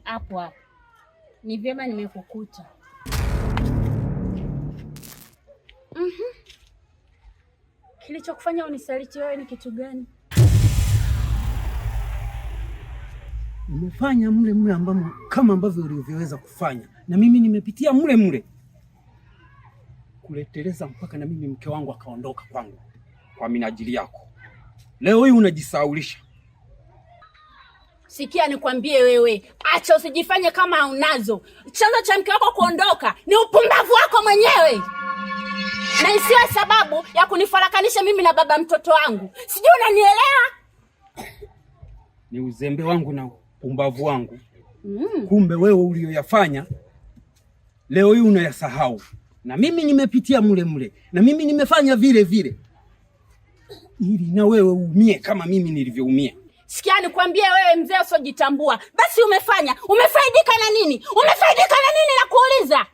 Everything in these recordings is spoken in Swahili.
Hapo ni vyema nimekukuta. Kilichokufanya unisaliti wewe ni kitu gani? Nimefanya mle ambamo kama ambavyo ulivyoweza kufanya, na mimi nimepitia mle kuleteleza mpaka na mimi mke wangu akaondoka kwangu kwa minajili yako. Leo hii unajisaulisha. Sikia nikwambie wewe, acha usijifanye kama unazo. Chanzo cha mke wako kuondoka ni upumbavu wako mwenyewe. Na isiwe sababu ya kunifarakanisha mimi na baba mtoto wangu. Sijui unanielewa? Ni uzembe wangu na upumbavu wangu. Kumbe wewe ulioyafanya leo hii unayasahau. Na mimi nimepitia mle. Na mimi nimefanya vile. Ili na wewe uumie kama mimi nilivyoumia. Sikia nikwambie wewe mzee usojitambua. Basi umefanya. Umefaidika na nini? Na kuuliza?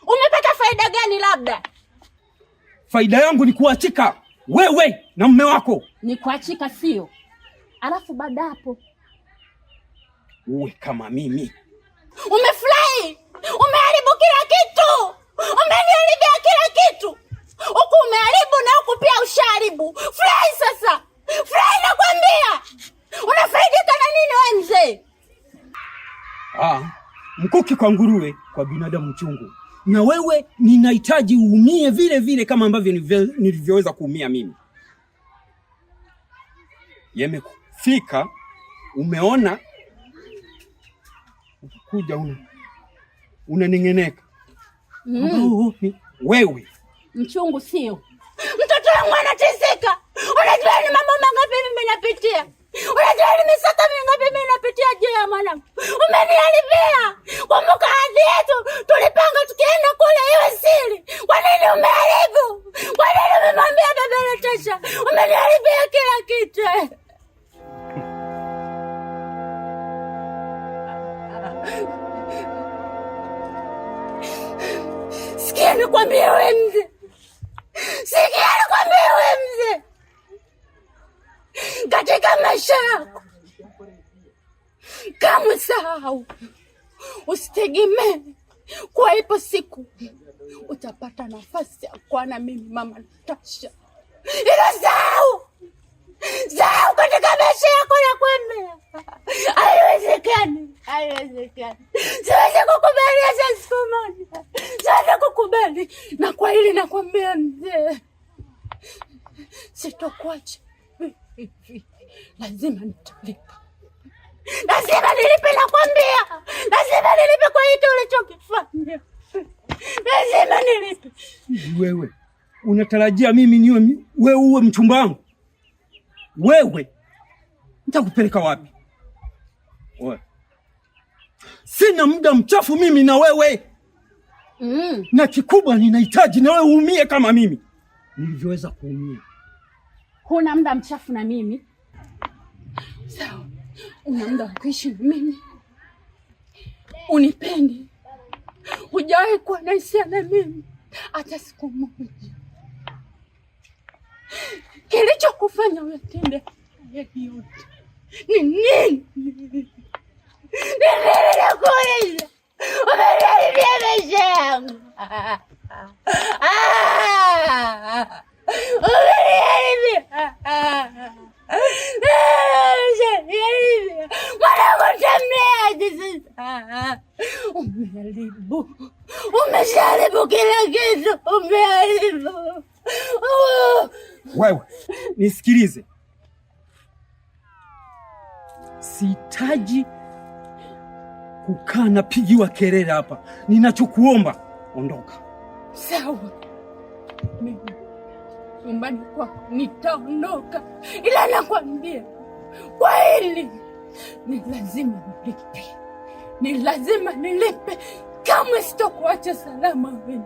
Umepata faida gani labda? Faida yangu ni kuachika wewe na mume wako. Ni kuachika sio? Alafu baada hapo uwe kama mimi. Umefurahi? Umeharibu kila kitu. Umeniharibia kila kitu. Huku umeharibu na huku pia ushaharibu. Furahi sasa. Furahi nakwambia. Unafaidika na nini wewe mzee? Mkuki kwa nguruwe, kwa binadamu chungu. Na wewe ninahitaji uumie vile kama ambavyo nilivyoweza kuumia mimi. Yemekufika, umeona, kuja unanengeneka. Wewe mchungu sio? Mtoto wangu anateseka. Unajua ni mambo mangapi mimi napitia? Unajua ni misaka mingapi mimi napitia juu ya mwanangu? Umeniharibia. Kumbuka ahadi yetu, tulipanga tukienda kule iwe siri. Kwa nini umeharibu? Kwa nini umemwambia baba Natasha? Umeniharibia kila kitu. Sikia nikwambie wewe mzee. Katika maisha yako kama usahau, usitegemee kwa ipo siku utapata nafasi ya kuwa na mimi mama Natasha. Ila sahau katika maisha yako nakwambia. Haiwezekani. Siwezi kukubali hata siku moja. Siwezi kukubali. Na kwa hili nakwambia mzee, sitokuacha. Lazima nitalipa. Lazima nilipe nakwambia. Lazima nilipe kwa hiki ulichokifanya. Lazima nilipe. Wewe unatarajia mimi wewe uwe mchumba wangu? Wewe nitakupeleka wapi? Wewe sina muda mchafu mimi na wewe. Na kikubwa ninahitaji na wewe uumie kama mimi nilivyoweza kuumia. Huna muda mchafu na mimi? Sawa. Una muda wa kuishi na mimi. Unipendi. Hujawahi kuwa na hisia na mimi hata siku moja. Kilichokufanya uyatende yote ni nini? Nakuuliza. Umeniharibia maisha yangu. Umeharibu kila kitu. Umeharibu. Wewe nisikilize, sihitaji kukaa napigiwa kelele hapa. Ninachokuomba ondoka. Sawa, mimi nyumbani kwako nitaondoka, ila nakwambia kwa hili ni lazima nilipe. Kama sitokuacha salama wewe.